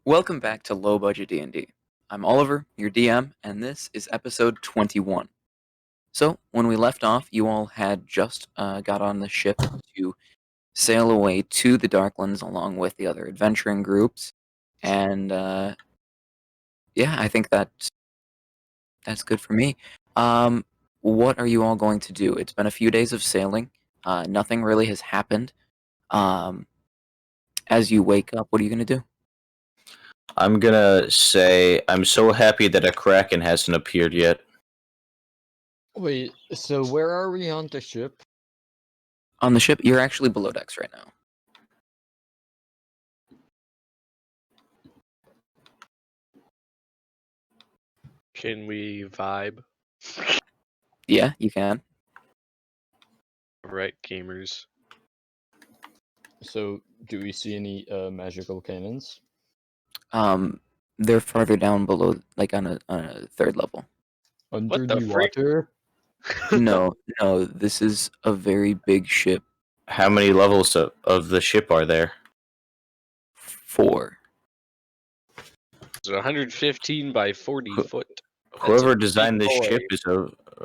Welcome back to Low Budget D&D. I'm Oliver, your DM, and this is episode 21. So, when we left off, you all had just got on the ship to sail away to the Darklands along with the other adventuring groups, and yeah, I think that's good for me. What are you all going to do? It's been a few days of sailing. Nothing really has happened. As you wake up, what are you going to do? I'm gonna say I'm so happy that a Kraken hasn't appeared yet. Wait, so where are we on the ship? On the ship, you're actually below decks right now. Can we vibe? Yeah, you can. Right, gamers. So, do we see any magical cannons? They're farther down below, like on a third level. Under the the freak? water? No, this is a very big ship. How many levels of the ship are there? 4. It's 115 by 40 foot. Whoever a designed big this boy. ship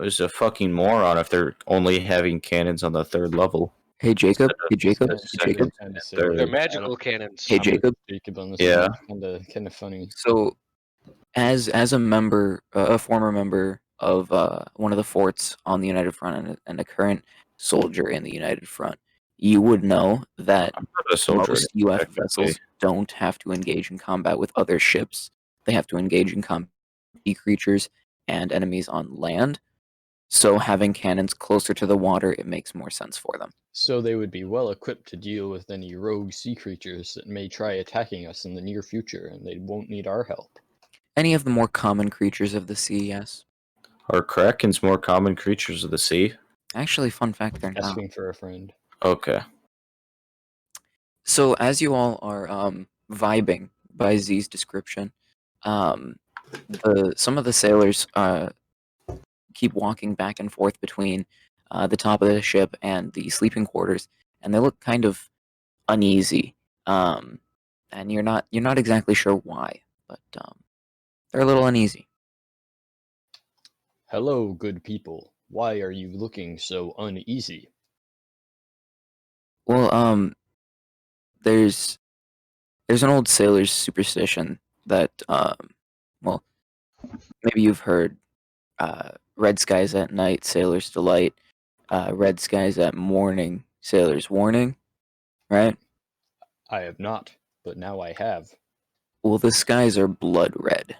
is a fucking moron if they're only having cannons on the third level. Hey Jacob, Instead of Jacob. third. They're magical cannons. Hey Jacob. Jacob on this Yeah. kind of funny. So, as a member, a former member of one of the forts on the United Front and a current soldier in the United Front, you would know that I'm not a soldier. most UF technically. vessels don't have to engage in combat with other ships. They have to engage in combat with creatures and enemies on land. So having cannons closer to the water, it makes more sense for them. So they would be well equipped to deal with any rogue sea creatures that may try attacking us in the near future, and they won't need our help. Any of the more common creatures of the sea, yes. Are Krakens more common creatures of the sea? Actually, fun fact, they're not. Asking for a friend. Okay. So as you all are vibing by Z's description, some of the sailors keep walking back and forth between the top of the ship and the sleeping quarters, and they look kind of uneasy. And you're not exactly sure why, but they're a little uneasy. Hello, good people. Why are you looking so uneasy? Well, there's an old sailor's superstition that well, maybe you've heard red skies at night, sailor's delight, red skies at morning, sailor's warning, right? I have not, but now I have. Well, the skies are blood red.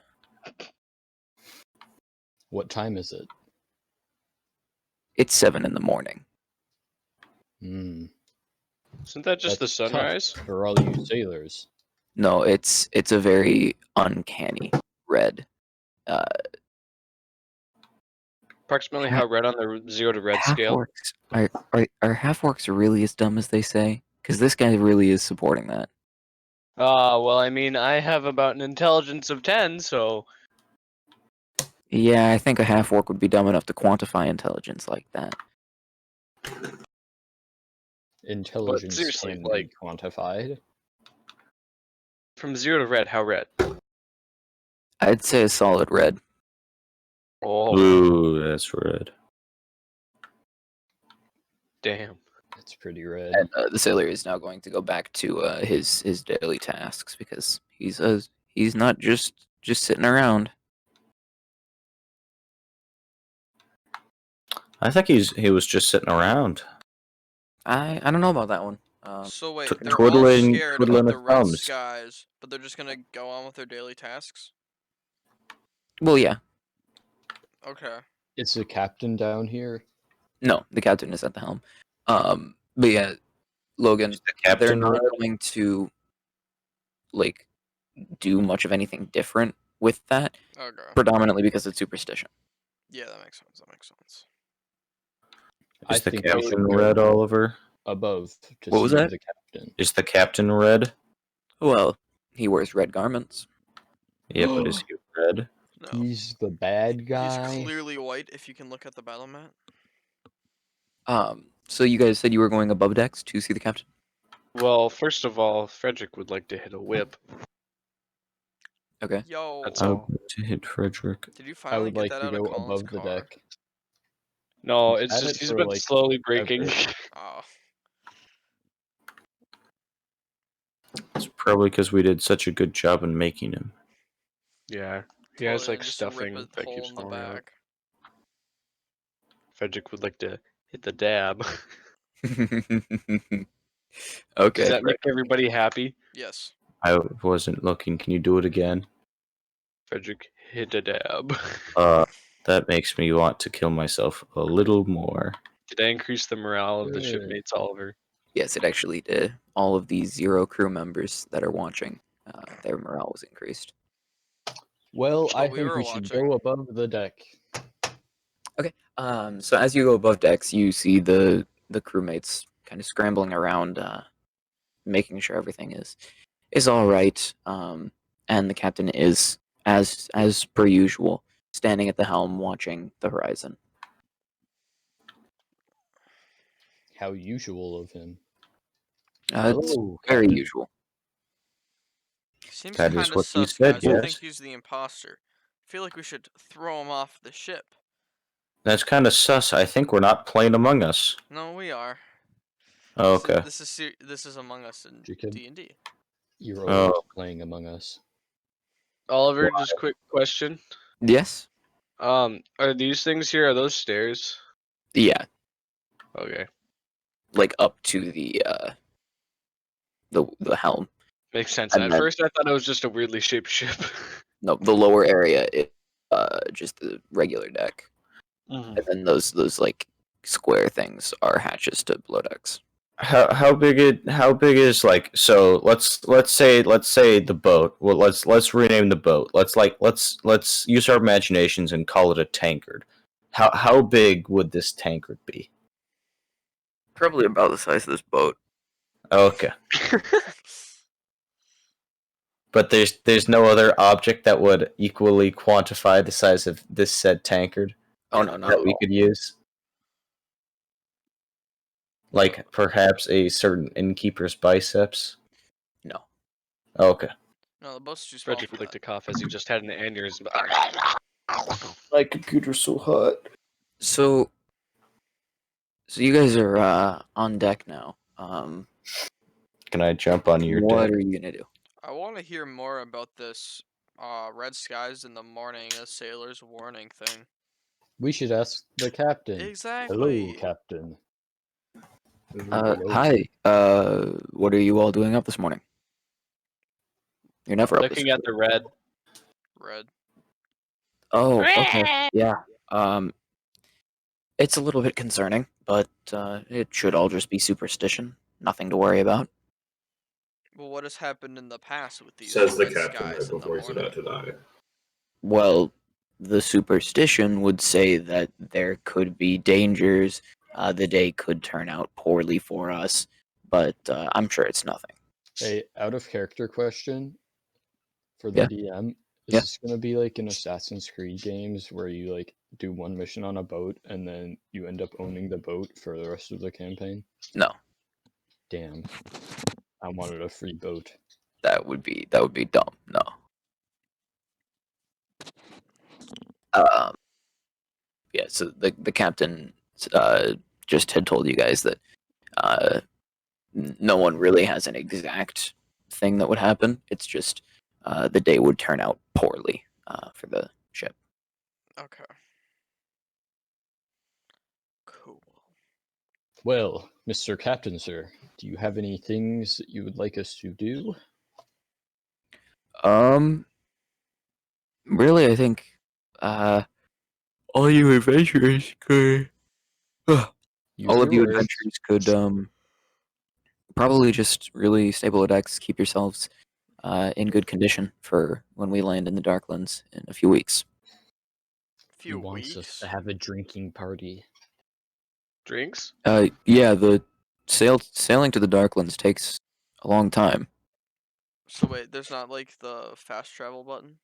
What time is it? It's 7 in the morning. Hmm. Isn't that just That's the tough sunrise? for all you sailors. No, it's a very uncanny red. Approximately how red on the 0 to red scale? Half-orcs are half-orcs really as dumb as they say? Because this guy really is supporting that. Well, I mean, I have about an intelligence of 10, so... Yeah, I think a half-orc would be dumb enough to quantify intelligence like that. Intelligence seriously, can like- be quantified. From 0 to red, how red? I'd say a solid red. Oh, Ooh, that's red. damn. It's pretty red. And the sailor is now going to go back to his daily tasks because he's not just sitting around. I think he was just sitting around. I don't know about that one. So wait, tw- they're all twiddling- scared twiddling of the their red thumbs. skies, but they're just gonna go on with their daily tasks? Well, yeah. Okay. It's the captain down here. No, the captain is at the helm. But yeah, Logan, Is the they're captain not red? going to like do much of anything different with that, Okay. predominantly because it's superstition. Yeah, that makes sense. That makes sense. I Is the think we should captain go red, Oliver? above to What was see that? the captain. Is the captain red? Well, he wears red garments. Yeah, but is he red? No. He's the bad guy. He's clearly white if you can look at the battle mat. So you guys said you were going above decks to see the captain? Well, first of all, Frederick would like to hit a whip. Okay. Yo, That's I all. would like to hit Frederick. did you I finally would get like that to out of go Colin's above the car? deck. No, He's it's had just it he's for, been like, slowly breaking. ever. Oh, It's probably because we did such a good job in making him. Yeah, he has totally, like and just rip stuffing a that hole keeps in the falling out. back. Frederick would like to hit the dab. Okay. Does that make everybody happy? Yes. I wasn't looking. Can you do it again? Frederick hit a dab. That makes me want to kill myself a little more. Did I increase the morale of the Good. shipmates, Oliver? Yes, it actually did. All of the 0 crew members that are watching, their morale was increased. Well, So I we think were we should watching. go above the deck. So as you go above decks, you see the crewmates kind of scrambling around, making sure everything is all right. And the captain is, as per usual, standing at the helm, watching the horizon. How usual of him. It's Hello, very Captain. usual. Seems That is kind of what he sus, said, guys. I yes. think he's the imposter. I feel like we should throw him off the ship. That's kind of sus. I think we're not playing Among Us. No, we are. Oh, okay. This is Among Us in Jacob. D&D. You're Oh. always playing Among Us. Oliver, just quick question. Yes. Are these things here? Are those stairs? Yeah. Okay, Like up to the helm. makes sense. And At then- first, I thought it was just a weirdly shaped ship. No, the lower area is just the regular deck, Mhm. and then those like square things are hatches to below decks. How big is like, so let's say the boat. Well, let's rename the boat. Let's use our imaginations and call it a tankard. How big would this tankard be? Probably about the size of this boat. Okay. But there's no other object that would equally quantify the size of this said tankard Oh no, not that at we all. could use. Like perhaps a certain innkeeper's biceps. No. Okay. No, the boat's too small Frederick for would like that. to cough as he just had an aneurysm. My computer's so hot. So you guys are on deck now. Can I jump on your What deck? are you gonna do? I want to hear more about this red skies in the morning, a sailor's warning thing. We should ask the captain. Exactly. Hello, Captain. Hi. What are you all doing up this morning? You're never up this Looking at the red. Red. Oh, okay. Yeah. It's a little bit concerning, but it should all just be superstition. Nothing to worry about. Well, what has happened in the past with these Says the red captain skies right in the before he's morning? about to die. Well, the superstition would say that there could be dangers. The day could turn out poorly for us, but I'm sure it's nothing. A out of character question for the Yeah. DM. Is Yeah. this gonna be like in Assassin's Creed games where you like do one mission on a boat and then you end up owning the boat for the rest of the campaign? No, Damn. I wanted a free boat. that would be dumb. No. Um. Yeah. So the captain just had told you guys that no one really has an exact thing that would happen. It's just the day would turn out poorly for the ship. Okay. Cool. Well, Mr. Captain, sir, do you have any things that you would like us to do? Really, I think all you adventurers could Use all of your you words. adventurers could probably just really stay below decks, keep yourselves in good condition for when we land in the Darklands in a few weeks. He Few wants us weeks. to have a drinking party. Drinks? Yeah, the sailing to the Darklands takes a long time. So wait, there's not like the fast travel button?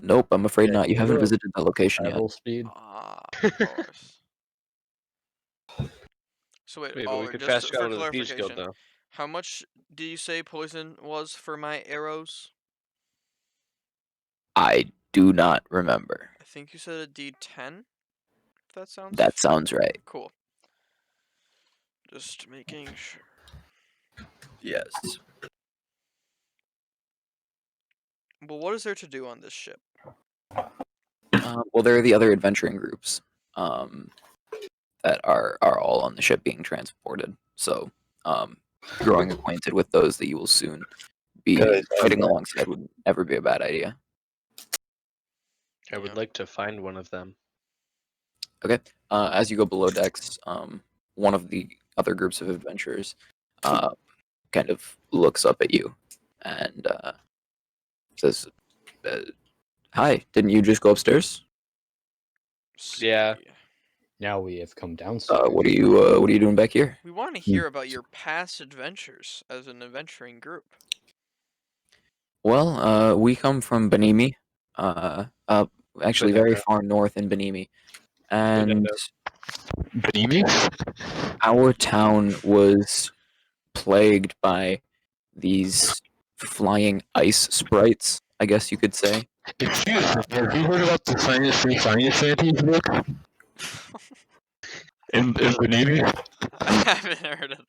Nope, I'm afraid Yeah, not. You you haven't know, visited that location yet. Travel speed. Ah, of course. So wait, Wait, but we Oliver, could just fast for travel to the Thieves Guild, clarification, though. how much do you say poison was for my arrows? I do not remember. I think you said a D10. If that sounds. That sounds right. Cool. Just making sure. Yes. Well, what is there to do on this ship? Well, there are the other adventuring groups that are all on the ship being transported. So, growing acquainted with those that you will soon be Good. fighting alongside would never be a bad idea. I would Yeah. like to find one of them. As you go below decks, one of the other groups of adventurers kind of looks up at you and says, "Hi, didn't you just go upstairs? Yeah. See. Now we have come downstairs. What are you doing back here?" We want to hear about your past adventures as an adventuring group. Well, we come from Benimi, actually very Banana. far north in Benimi, and Benimi? our town was plagued by these flying ice sprites, I guess you could say. Excuse me, have you heard about the free science shanties book in Benimi? I haven't heard of.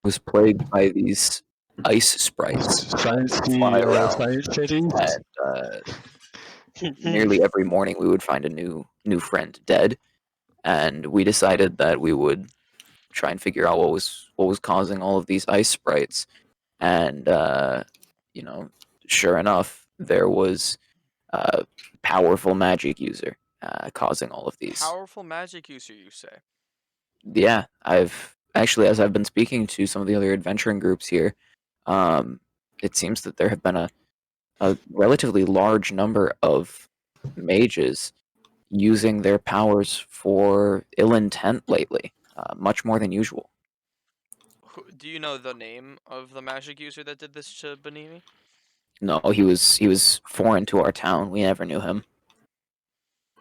Was plagued by these ice sprites Science fly around, science shanties? and nearly every morning we would find a new friend dead, and we decided that we would try and figure out what was causing all of these ice sprites, and sure enough, there was a powerful magic user causing all of these. Powerful magic user, you say? Yeah, as I've been speaking to some of the other adventuring groups here, it seems that there have been a relatively large number of mages using their powers for ill intent lately, much more than usual. Do you know the name of the magic user that did this to Benimi? No, he was foreign to our town. We never knew him.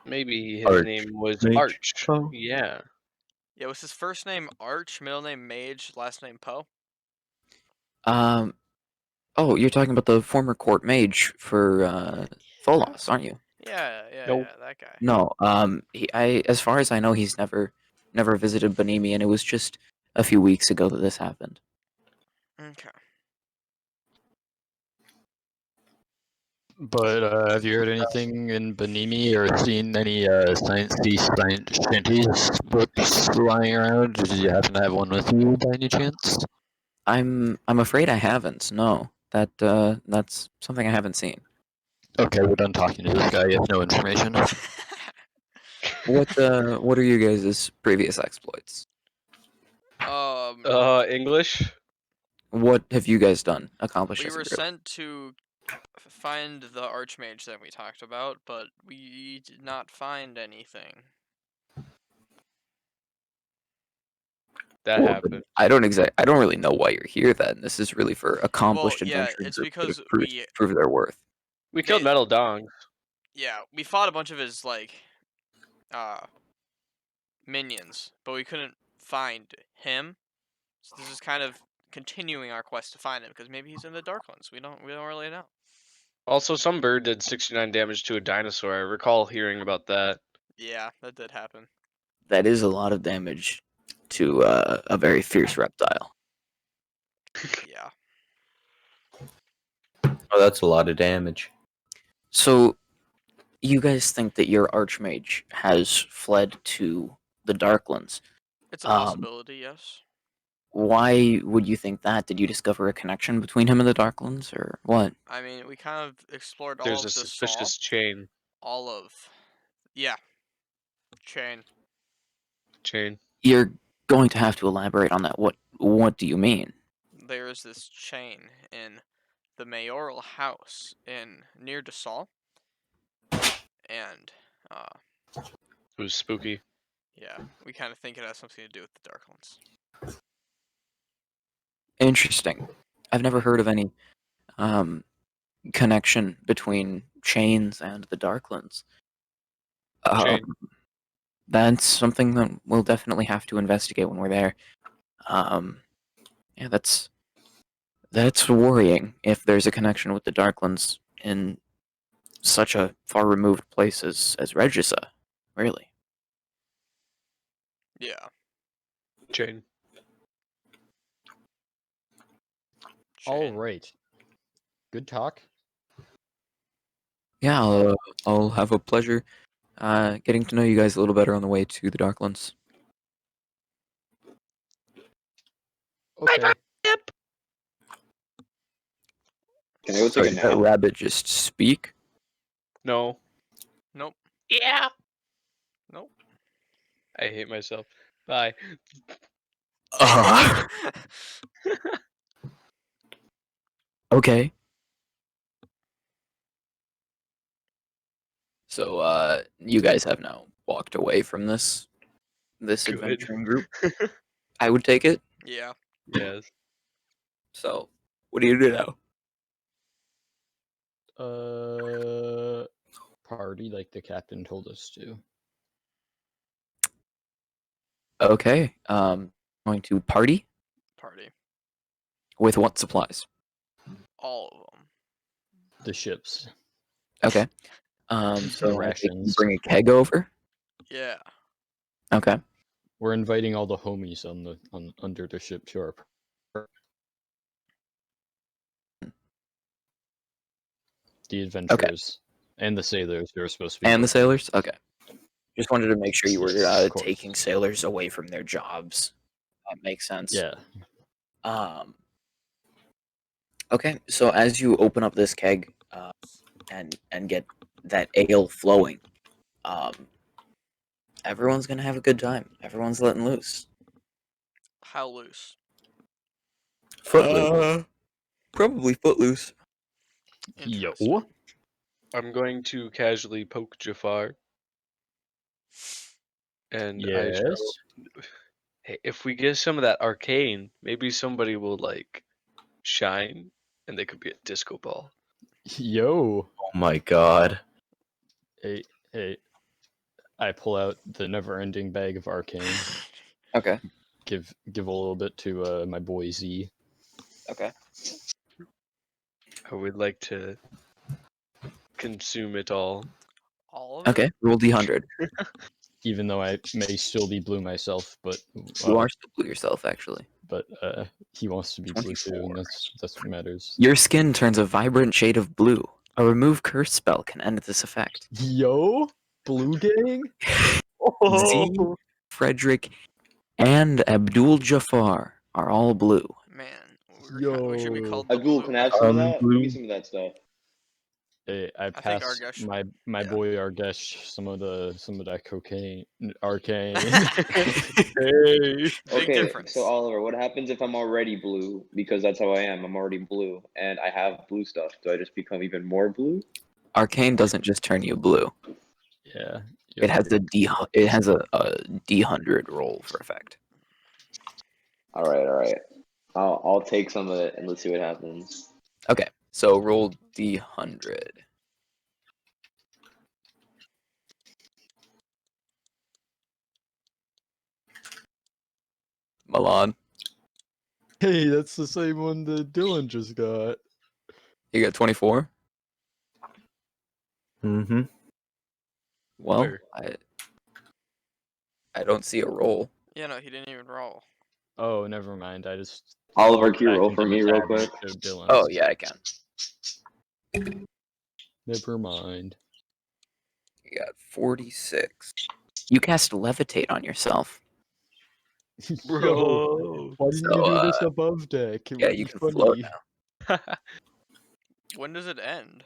Maybe his Arch. name was Mage. Arch. Oh. Yeah. Yeah, was his first name Arch, middle name Mage, last name Poe? Um, oh, you're talking about the former court mage for Tholos, aren't you? Yeah, Nope. that guy. No, as far as I know, he's never visited Benimi, and it was just a few weeks ago that this happened. Okay. But have you heard anything in Benimi or seen any science shanties books lying around? Did you happen to have one with you by any chance? I'm afraid I haven't. No, that's something I haven't seen. Okay, we're done talking to this guy. You have no information. What are your guys' previous exploits? English? What have you guys done? Accomplished We as a were group? sent to find the Archmage that we talked about, but we did not find anything. That Well, happened. I don't really know why you're here then. This is really for accomplished Well, yeah, adventurers it's that because prove their worth. We killed Ma- Metal Dong. Yeah, we fought a bunch of his minions, but we couldn't find him. So this is kind of continuing our quest to find him because maybe he's in the Darklands. We don't really know. Also, some bird did 69 damage to a dinosaur. I recall hearing about that. Yeah, that did happen. That is a lot of damage to a very fierce reptile. Yeah. Oh, that's a lot of damage. So, you guys think that your Archmage has fled to the Darklands? It's a possibility, yes. Why would you think that? Did you discover a connection between him and the Darklands, or what? I mean, we kind of explored all There's of a the suspicious chain. all of, yeah, chain. You're going to have to elaborate on that. What do you mean? There is this chain in the mayoral house in near DeSalle, and It was spooky. yeah, we kind of think it has something to do with the Darklands. Interesting. I've never heard of any connection between chains and the Darklands. Chain. That's something that we'll definitely have to investigate when we're there. Yeah, that's worrying if there's a connection with the Darklands in such a far removed place as Regissa, really. Yeah. Jane. All Shane. right. Good talk. Yeah, I'll have a pleasure getting to know you guys a little better on the way to the Darklands. Okay. Can I go Sorry, take a did that nap? rabbit just speak? No. Nope. Yeah. Nope. I hate myself. Bye. Okay. So, you guys have now walked away from this Good. adventuring group. I would take it. Yeah. Yes. So, what do you do now? Party like the captain told us to. Okay. Going to party Party. with what supplies? All of them. The ships. Okay. So you Rations. bring a keg over. Yeah. Okay. We're inviting all the homies on under the ship to our the adventurers and the sailors who are supposed to be And the working. sailors. Okay. Just wanted to make sure you were Yes, of course. taking sailors away from their jobs. That makes sense. Yeah. Okay. So as you open up this keg, and get that ale flowing, everyone's gonna have a good time. Everyone's letting loose. How loose? Footloose. Probably footloose. Yo. Interesting. I'm going to casually poke Jafar. And I Yes. shall. Hey, if we get some of that arcane, maybe somebody will like shine, and they could be a disco ball. Yo. Oh my god. Hey. I pull out the never-ending bag of arcane. Okay. Give a little bit to my boy Z. Okay. I would like to consume it all. All of it? Okay. Roll D100. Even though I may still be blue myself, but You are still blue yourself, actually. but he wants to be blue too, 24. and that's what matters. Your skin turns a vibrant shade of blue. A remove curse spell can end this effect. Yo, blue gang. Z, Frederick, and Abdul Jafar are all blue. Man, we should be Yo. called the Abdul, Blue can I have some of that? Give blue. me some of that stuff. Hey, I think passed Argesh- my yeah. boy Argesh some of that cocaine arcane. Hey. Big Okay, difference. so Oliver, what happens if I'm already blue? Because that's how I am. I'm already blue, and I have blue stuff. Do I just become even more blue? Arcane doesn't just turn you blue. Yeah, It has a D100 roll for effect. All right. I'll take some of it and let's see what happens. Okay, so roll D100. Milan, Hey, that's the same one that Dylan just got. you got 24. Mm-hmm. Well, Where? I don't see a roll. Yeah, no, he didn't even roll. Oh, never mind. I just Oliver, can you back roll into for the me real tab and it quick? showed Dylan's. Oh yeah, I can. Never mind. You got 46. You cast levitate on yourself. Yo, why didn't you do this above deck? It Yeah, would you be can funny. float now. When does it end?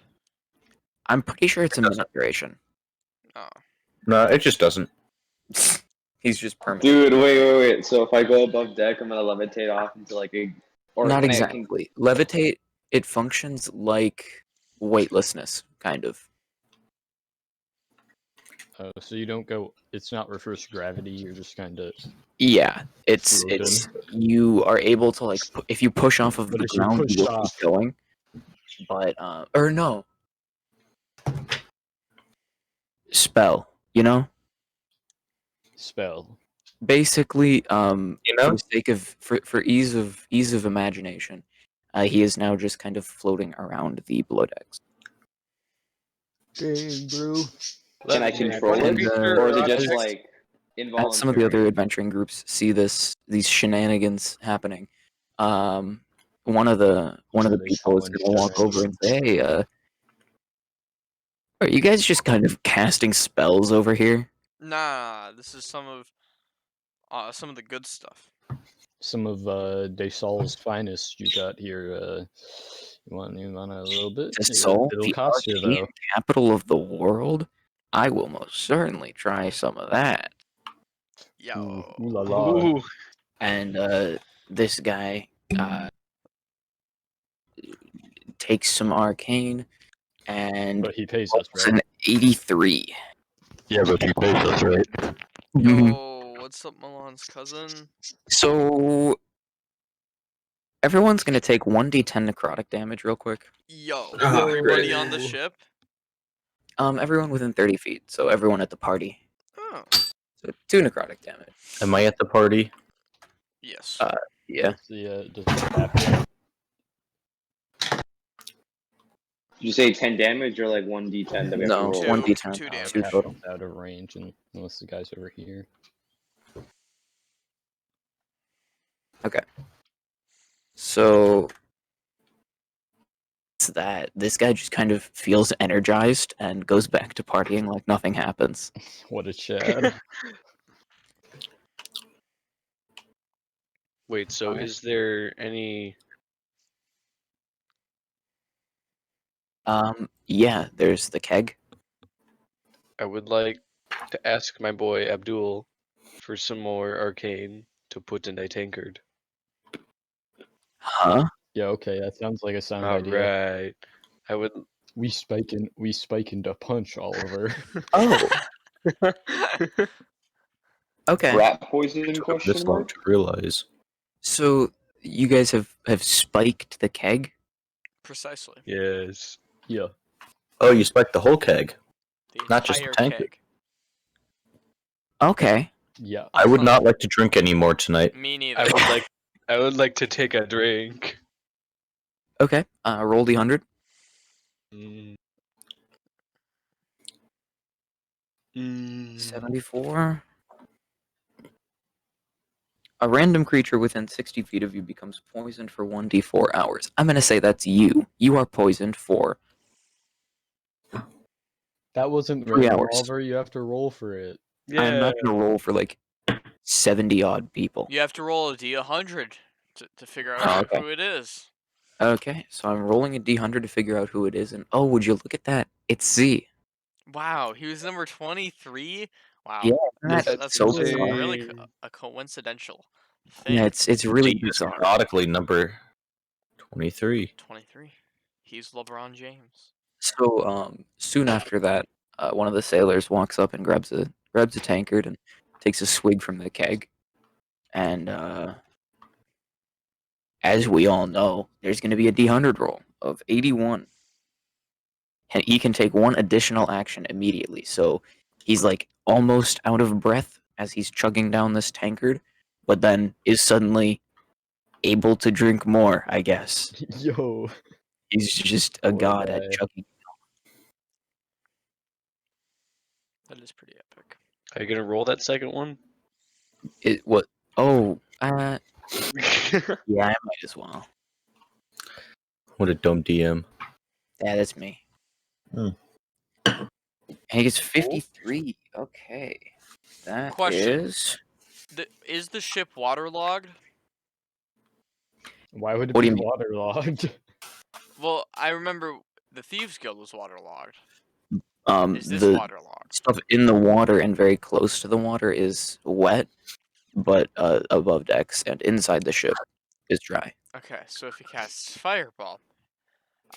I'm pretty sure it's a minute duration. Oh. No, it just doesn't. He's just permanent. Dude, wait. So if I go above deck, I'm gonna levitate off into like a. Or Not can exactly. Levitate, it functions like weightlessness, kind of. Oh, so you don't go. It's not reverse gravity. You're just kind of. Yeah, it's Floating. you are able to like if you push off of But the if you ground, push you will off- keep going. But or no. Spell, you know? Spell. Basically, You for know? the sake of for ease of imagination, he is now just kind of floating around the below decks. arcane, bro. Can I Let me control And, it, uh, or is it just as- like As involuntary? some of the other adventuring groups see these shenanigans happening, one of the They people is summon gonna walk shenanigans. over and say, "Hey, are you guys just kind of casting spells over here?" Nah, this is some of the good stuff. Some of Desol's finest you got here. You want a little bit? Desol, It'll the cost you arcane though. capital of the world. I will most certainly try some of that. Yo. Ooh la la. Ooh, And this guy takes some arcane and But he pays rolls us, right? an 83. Yeah, but you paid us, right? Yo, what's up, Milan's cousin? So everyone's gonna take 1d10 necrotic damage real quick. Yo, Ah, everybody great. on the ship? Everyone within 30 feet, so everyone at the party. Oh, So 2 necrotic damage. Am I at the party? yes. Yeah. Does the captain Did you say 10 damage or like 1d10 that we have to No, roll? 1d10. Two damage. Two total. captain's out of range unless the guy's over here? So it's that this guy just kind of feels energized and goes back to partying like nothing happens. What a Chad. wait. So Alright. is there any? Yeah, there's the keg. I would like to ask my boy Abdul for some more arcane to put in a tankard. Huh? Yeah, okay, that sounds like a sound All idea. right. I would. We spike into punch, Oliver. Oh, okay. Rat poison Took question this long mark? to realize. So you guys have spiked the keg? Precisely. yes. Yeah. Oh, you spiked the whole keg. The Not just the entire tankard. keg. Okay. Yeah. I would not like to drink anymore tonight. Me neither. I would like to take a drink. Okay. Roll d100. Mm. 74. A random creature within 60 feet of you becomes poisoned for 1d4 hours. I'm gonna say that's you. You are poisoned for That wasn't 3 random, hours. Oliver. You have to roll for it. Yeah. I'm not gonna roll for like 70 odd people. You have to roll a d100 to figure out Oh, okay. who it is. Okay, so I'm rolling a d100 to figure out who it is, and oh, would you look at that? It's Z. Wow, he was number 23? Wow. Yeah, That's so really bizarre. a coincidental thing. Yeah, it's really He's bizarre. canonically number 23. 23. He's LeBron James. So soon after that, one of the sailors walks up and grabs a tankard and takes a swig from the keg, and as we all know, there's going to be a d100 roll of 81. And he can take one additional action immediately. So he's like almost out of breath as he's chugging down this tankard, but then is suddenly able to drink more, I guess. Yo. He's just a What a god at guy. chugging. That is pretty epic. Are you gonna roll that second one? It what? Oh, yeah, I might as well. What a dumb DM. Yeah, that's me. Hmm. And he gets 53. Okay. That Question. is. Is the ship waterlogged? Why would it What do be you mean? waterlogged? Well, I remember the Thieves Guild was waterlogged. Is this The waterlogged? stuff in the water and very close to the water is wet, but above decks and inside the ship is dry. Okay, so if he casts Fireball,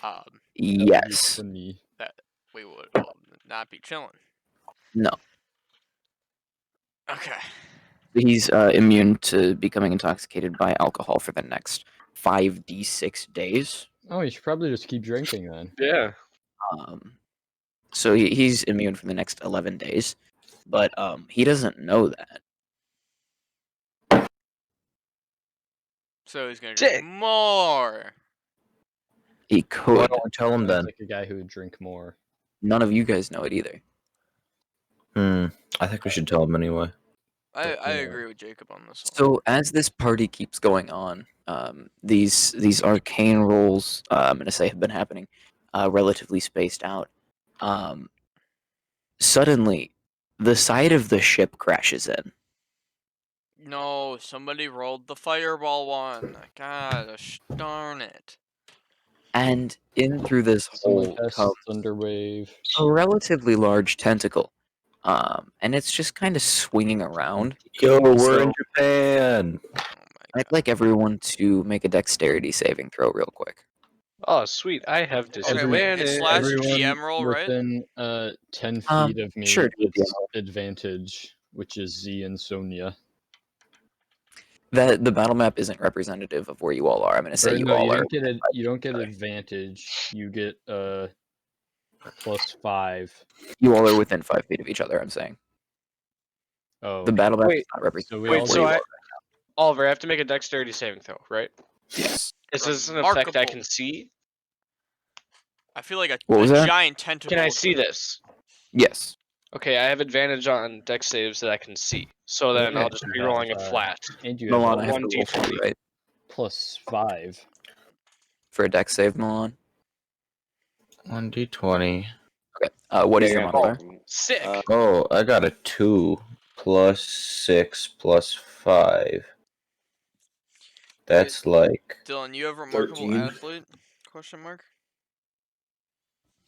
That would be Yes. funny. we would not be chilling. No. Okay. He's immune to becoming intoxicated by alcohol for the next 5d6 days. Oh, you should probably just keep drinking then. Yeah. So he's immune for the next 11 days, but he doesn't know that. So he's gonna Sick. drink more. He Why could. don't we tell him Sounds then? like a guy who would drink more. none of you guys know it either. I think we should tell him anyway. I Yeah. agree with Jacob on this one. So as this party keeps going on, these arcane rolls, I'm gonna say, have been happening, relatively spaced out. Suddenly, the side of the ship crashes in. No, somebody rolled the fireball one. Gosh darn it. And in through this Someone hole cast comes Thunderwave. a relatively large tentacle. And it's just kind of swinging around. Yo, we're So- in Japan. Oh my I'd like everyone to make a dexterity saving throw real quick. Oh, sweet. I have Okay, wait, disadvantage. it's slash Everyone GM roll, right? within 10 feet of me sure, do a gets GM advantage, which is Z and Sonia. The battle map isn't representative of where you all are. I'm going to say Or you no, all you are. don't get it. You don't get Sorry. advantage. You get +5. You all are within 5 feet of each other. I'm saying Oh, the battle map Wait, is not representative. so we of all where so you I- are. Oliver, I have to make a dexterity saving throw, right? Yes. Is this an effect I Remarkable. can see? I feel like a, What was a that? giant tentacle. Can I see this? Yes. Okay, I have advantage on dex saves that I can see. So then I'll just be Yeah, rolling a fine. flat. and you have Milan, I have to 1d20. roll for you, right? +5. For a dex save, Milan. 1d20. Okay. What is Yeah, your yeah, modifier? Sick. Oh, I got a 2 plus 6 plus 5. That's like Dylan, you have remarkable 13. athlete? Question mark.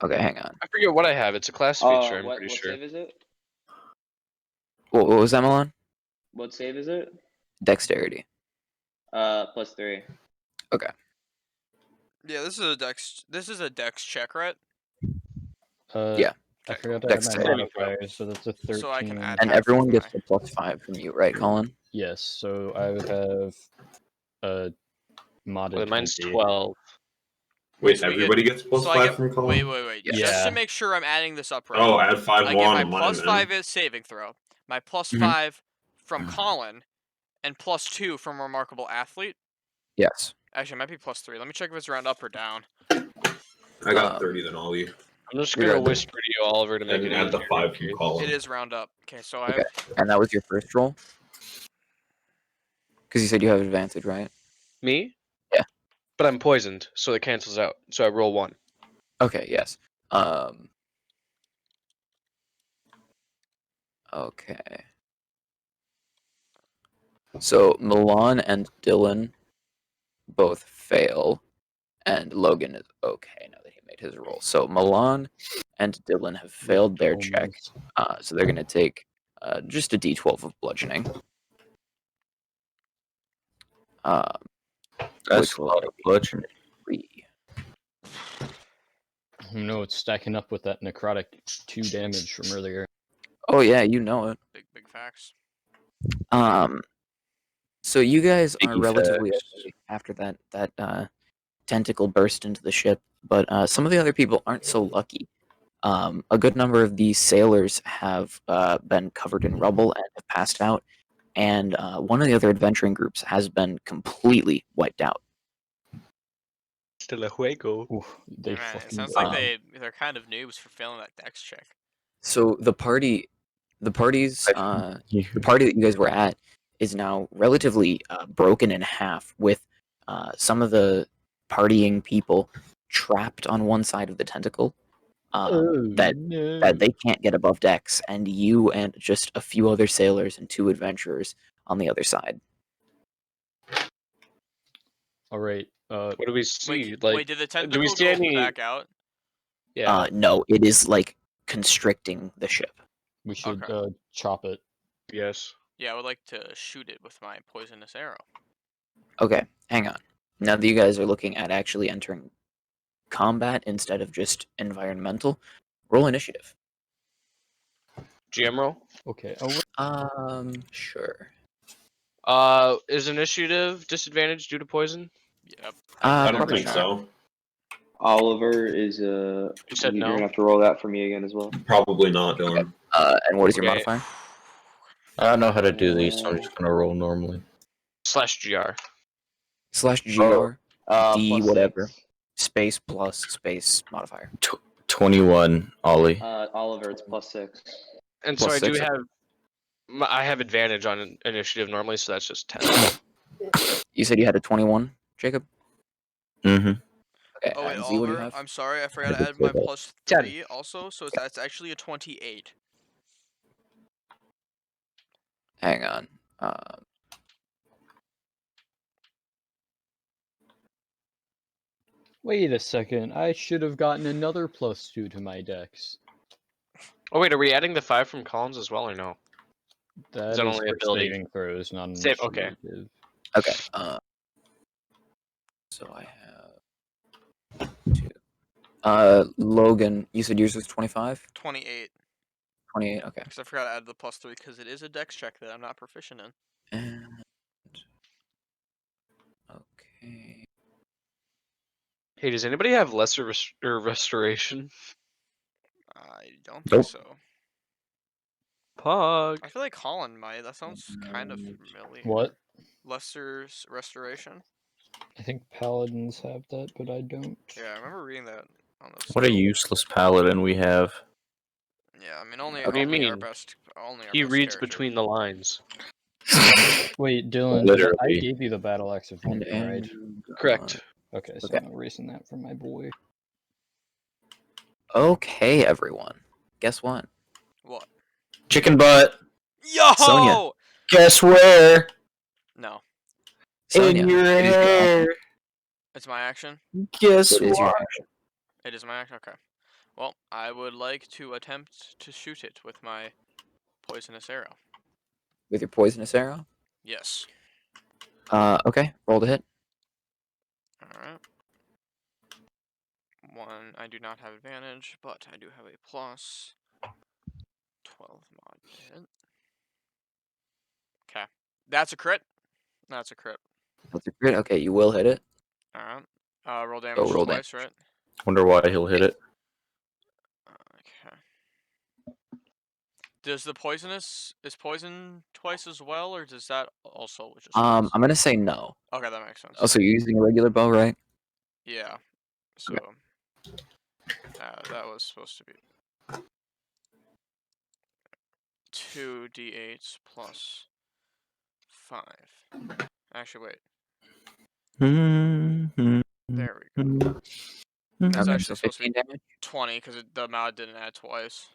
Okay, hang on. I forget what I have. It's a class feature, I'm what pretty sure. save is it? What was that, Milan? What save is it? Dexterity. +3. Yeah, this is a dex. This is a dex check, right? Yeah. I Okay, forgot to Dex add my saving modifier, so that's a 13. So I can add And half everyone of gets my- a +5 from you, right, Colin? Yes, so I would have a modded Wait, mine's 20. 12. Wait, So we get- everybody gets plus so I 5 get, from Colin? wait. Yes. Just Yeah. to make sure I'm adding this up right. Oh, add 5 I more get on my mine plus then. 5 is saving throw, my plus Mhm. 5 from Colin, and +2 from remarkable athlete. Yes. Actually, it might be +3. Let me check if it's round up or down. I got 30 then, Ollie. I'm just You're gonna good. whisper to you, Oliver, to make And it add the easier. 5 from Colin. It is round up. Okay, so I Okay. have And that was your first roll? Because you said you have advantage, right? Me? Yeah. But I'm poisoned, so it cancels out. So I roll 1. Okay, yes. Okay. So Milan and Dylan both fail, and Logan is okay now that he made his roll. So Milan and Dylan have failed their check, so they're going to take just a d12 of bludgeoning. that's Which a will lot of bludgeoning. 3. No, it's stacking up with that necrotic 2 damage from earlier. Oh yeah, you know it. big facts. So you guys are Biggie relatively facts. okay after that tentacle burst into the ship, but some of the other people aren't so lucky. A good number of these sailors have been covered in rubble and have passed out, and one of the other adventuring groups has been completely wiped out. Still a juego. Oof, they Man, it fucking sounds like Um, they're kind of noobs for failing that dex check. So the party that you guys were at is now relatively broken in half, with some of the partying people trapped on one side of the tentacle. That they can't get above decks, and you and just a few other sailors and 2 adventurers on the other side. All right. What do we see? Wait, Like, did the do we tentacle see go any? back out? Yeah. No, it is like constricting the ship. we should Okay. chop it. Yes. Yeah, I would like to shoot it with my poisonous arrow. Okay, hang on. Now that you guys are looking at actually entering combat instead of just environmental, roll initiative. GM roll. Okay. Sure. Is initiative disadvantage due to poison? Yep. I don't Probably think not. so. Oliver is You said you're no? gonna have to roll that for me again as well. Probably not, Dylan. And what is your Okay. modifier? I don't know how to do these, so I'm just gonna roll normally. /GR. /GR, D +6. whatever, space plus space modifier. 21, Ollie. Oliver, it's +6. And so Plus I do 6. I have advantage on initiative normally, so that's just 10. You said you had a 21, Jacob? Mm-hmm. Okay, Oh wait, and Z, what do you Oliver, have? I'm sorry, I forgot I to did add say my that. +3 also, so that's actually a 28. Hang on. Wait a second, I should have gotten another +2 to my dex. Oh wait, are we adding the 5 from Collins as well or no? That that is only for ability? saving throws, not Save- okay. initiative. Okay. So I have 2. Logan, you said yours was 25? 28. 28, okay. Because I forgot to add the +3 because it is a dex check that I'm not proficient in. And... Okay. Hey, does anybody have lesser restoration? I don't think Nope. so. Pog. I feel like Colin might. That sounds kind of familiar. What? Lester's Restoration? I think paladins have that, but I don't. Yeah, I remember reading that on the What a site. useless paladin we have. Yeah, I mean, only, What do you only our mean? best. Only our He best reads character. between the lines. Wait, Dylan, I Literally. gave you the battle axe of And, Thunder, right? Correct. Okay, so okay. I'm erasing that from my boy. Okay, everyone. Guess what? What? Chicken butt. Yo! Sonia. Guess where? No. Sonia, In your it is your action. hair. It's my action? Guess It is your what? action. It is my action? Okay. Well, I would like to attempt to shoot it with my poisonous arrow. With your poisonous arrow? Yes. Okay. Roll to hit. Alright. 1, I do not have advantage, but I do have a plus 12 mod to hit. Okay. That's a crit. That's a crit. That's a crit. Okay, you will hit it. Alright. Roll damage roll twice, right? Wonder why he'll hit it. Okay. Does the poisonous is poison twice as well, or does that also just I'm once? gonna say no. Okay, that makes sense. Oh, so you're using a regular bow, right? Yeah. So that was supposed to be 2d8s plus 5. Actually, wait. Mm-hmm. There we go. It's Okay, actually so supposed to 15 be damage. 20 because the mod didn't add twice.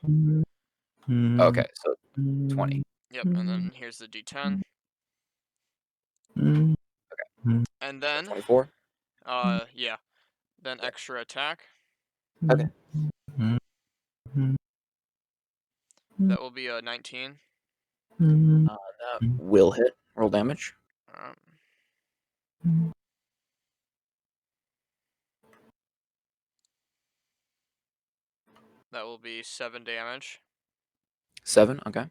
Okay, so 20. Yep, and then here's the d10. And then 24. yeah. Then extra attack. Okay. That will be a 19. That will hit. Roll damage. Alright. That will be 7 damage. 7. Okay.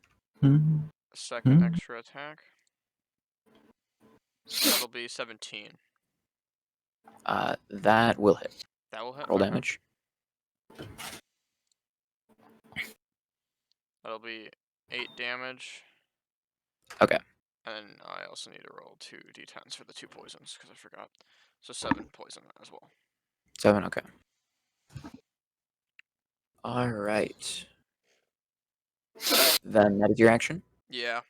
Second extra attack. That'll be 17. That will hit. That will hit. Roll Okay. damage. That'll be 8 damage. Okay. And then I also need to roll 2 d10s for the 2 poisons because I forgot. So 7 poison as well. 7. Okay. All right. Then that is your action. Yeah.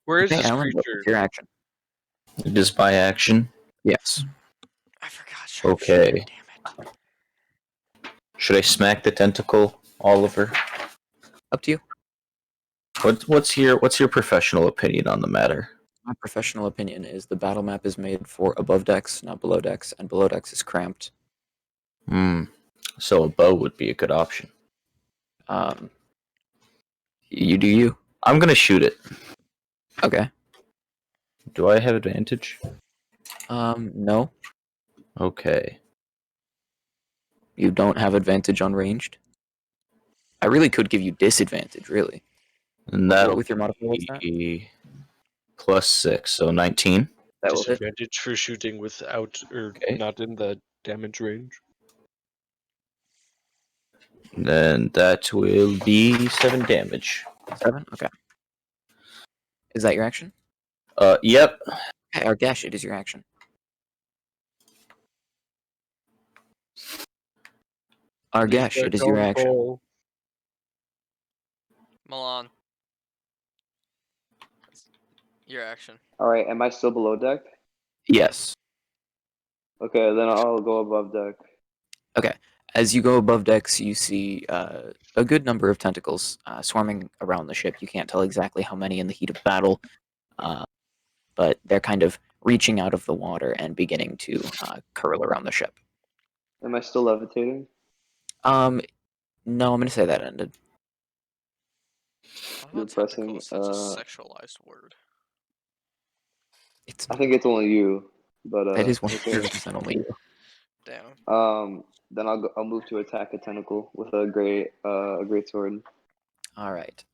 Where is Okay, this Alan, what creature? is your action? It is by action. Yes. I forgot. Okay. Damn it. Should I smack the tentacle, Oliver? Up to you. What's your professional opinion on the matter? My professional opinion is the battle map is made for above decks, not below decks, and below decks is cramped. So a bow would be a good option. You do you. I'm gonna shoot it. Okay. Do I have advantage? No. Okay. You don't have advantage on ranged. I really could give you disadvantage, really. And that'll with your modifier, what's that? be +6, so 19. That will hit. Disadvantage for shooting without or Okay. not in the damage range. Then that will be 7 damage. 7? Okay. Is that your action? Yep. Okay, or dash it is your action. Argesh, it is your action. Milan. Your action. All right, am I still below deck? Yes. Okay, then I'll go above deck. Okay. As you go above decks, you see a good number of tentacles swarming around the ship. You can't tell exactly how many in the heat of battle, but they're kind of reaching out of the water and beginning to curl around the ship. Am I still levitating? No, I'm going to say that ended. How You're about pressing, tentacle is such a sexualized word? It's I think it's only you, but that is okay. 100% only you. Damn. Then I'll move to attack a tentacle with a great sword. All right.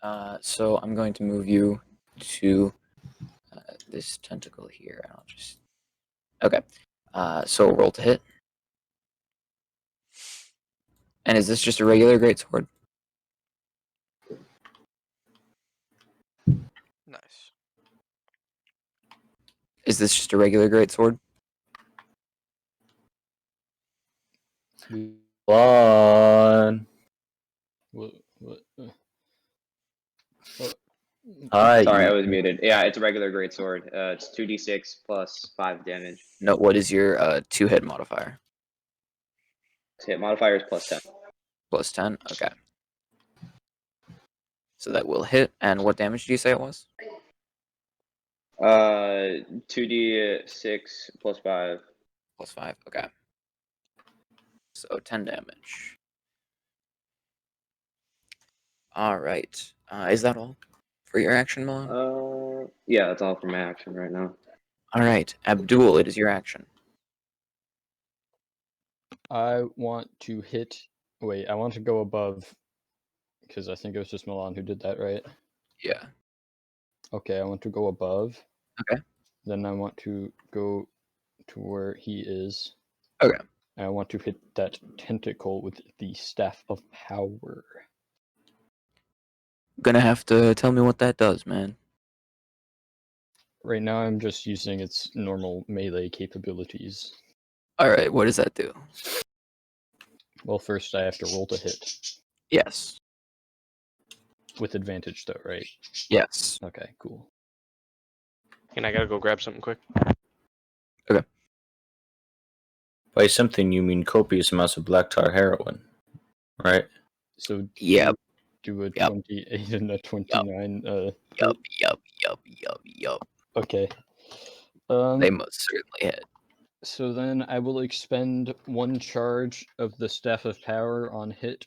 So I'm going to move you to this tentacle here. I'll just. Okay. So roll to hit. And is this just a regular greatsword? Nice. Is this just a regular greatsword? One. What? Hi. Sorry, I was muted. Yeah, it's a regular great sword. It's 2d6 plus 5 damage. No. What is your 2-hit modifier? Hit modifier is plus 10. Plus 10. Okay. So that will hit. And what damage did you say it was? 2d6 plus 5. Plus 5. Okay. So 10 damage. All right. Is that all for your action, Milan? Yeah, that's all for my action right now. All right. Abdul, it is your action. I want to hit. Wait, I want to go above, because I think it was just Milan who did that, right? Yeah. Okay, I want to go above. Okay. Then I want to go to where he is. Okay. And I want to hit that tentacle with the Staff of Power. Gonna have to tell me what that does, man. Right now, I'm just using its normal melee capabilities. All right. What does that do? Well, first I have to roll to hit. Yes. With advantage, though, right? Yes. Okay, cool. And I gotta go grab something quick. By something, you mean copious amounts of black tar heroin, right? So Yep. do a Yep. 28 and a 29. Yup. Okay. They most certainly hit. So then I will expend one charge of the Staff of Power on hit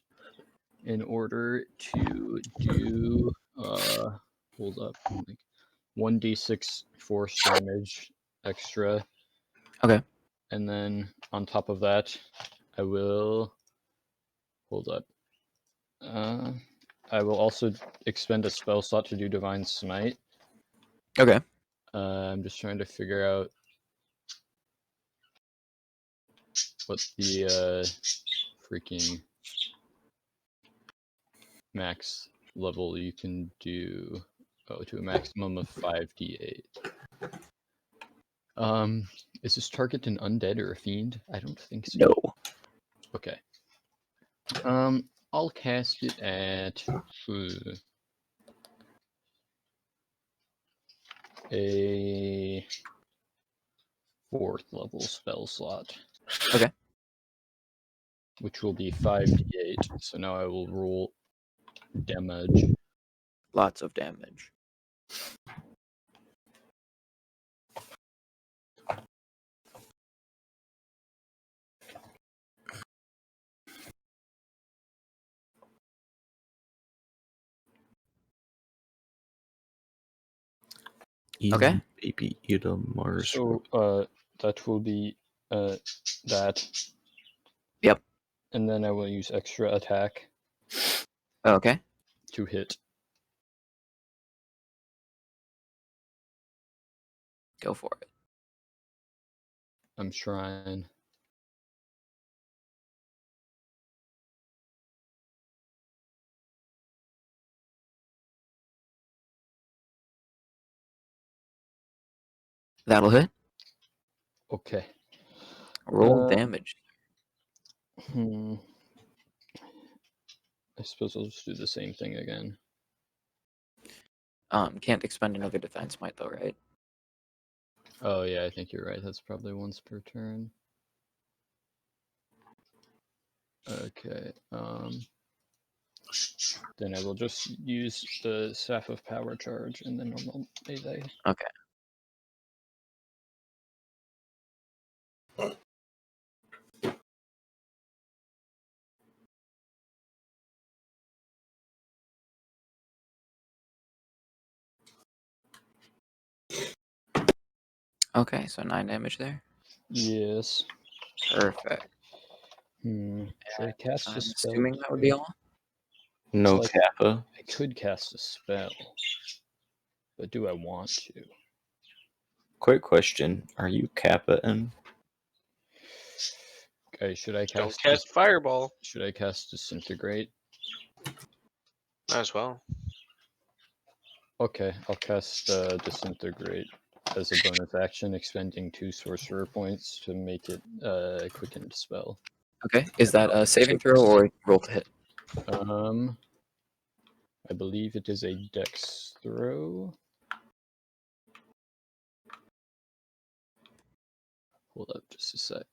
in order to do hold up, like 1d6 force damage extra. Okay. And then on top of that, I will hold up. I will also expend a spell slot to do Divine Smite. Okay. I'm just trying to figure out what the freaking max level you can do. Oh, to a maximum of 5d8. Is this target an undead or a fiend? I don't think so. No. Okay. I'll cast it at a 4th level spell slot. Okay. Which will be 5d8. So now I will roll damage. Lots of damage. Okay. Baby Ida Mars. So that will be that. Yep. And then I will use extra attack Okay. to hit. Go for it. I'm trying. That'll hit. Okay. Roll damage. I suppose I'll just do the same thing again. Can't expend another defense might though, right? Oh yeah, I think you're right. That's probably once per turn. Okay. Then I will just use the Staff of Power charge and the normal melee. Okay. Okay, so 9 damage there. Yes. Perfect. Should I cast I'm a spell? assuming that would be all. No Like- Kappa. I could cast a spell, but do I want to? Quick question: are you Kappa in? Okay, should I Don't cast? cast Fireball. Should I cast Disintegrate? Might as well. Okay, I'll cast Disintegrate as a bonus action, expending 2 sorcerer points to make it a quickened spell. Okay, is that a saving throw or roll to hit? I believe it is a dex throw. Hold up just a sec.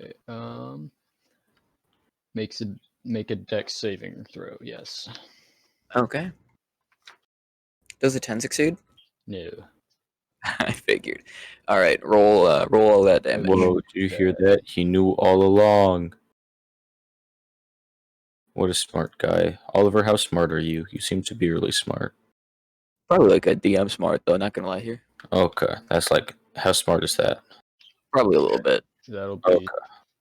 Okay, make a dex saving throw, yes. Okay. Does a 10 succeed? No. I figured. All right, roll all that damage. Whoa, did you hear that? He knew all along. What a smart guy. Oliver, how smart are you? You seem to be really smart. Probably like a DM smart though. Not gonna lie here. Okay, that's like, how smart is that? Probably a little bit. That'll be Okay.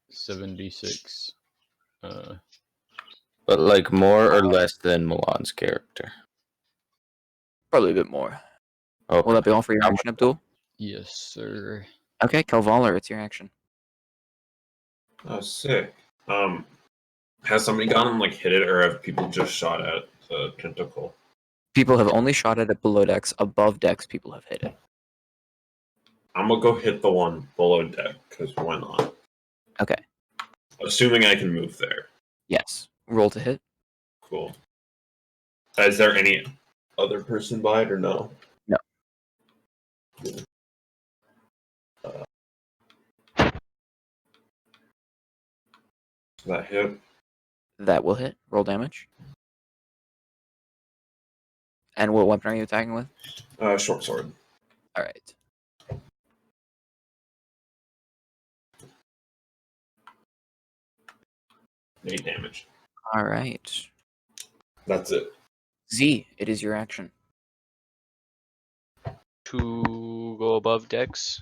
76. But like more or less than Milan's character? Probably a bit more. Okay. Will that be all for your action, Abdul? Yes, sir. Okay, Kelvalar, it's your action. Oh, sick. Has somebody gone and like hit it, or have people just shot at the tentacle? People have only shot at it below decks. Above decks, people have hit it. I'm gonna go hit the one below deck, because why not? Okay. Assuming I can move there. Yes. Roll to hit. Cool. Is there any other person by it or no? No. Cool. That hit. That will hit. Roll damage. And what weapon are you attacking with? Short sword. All right. Eight damage. All right. That's it. Z, it is your action. To go above Dex.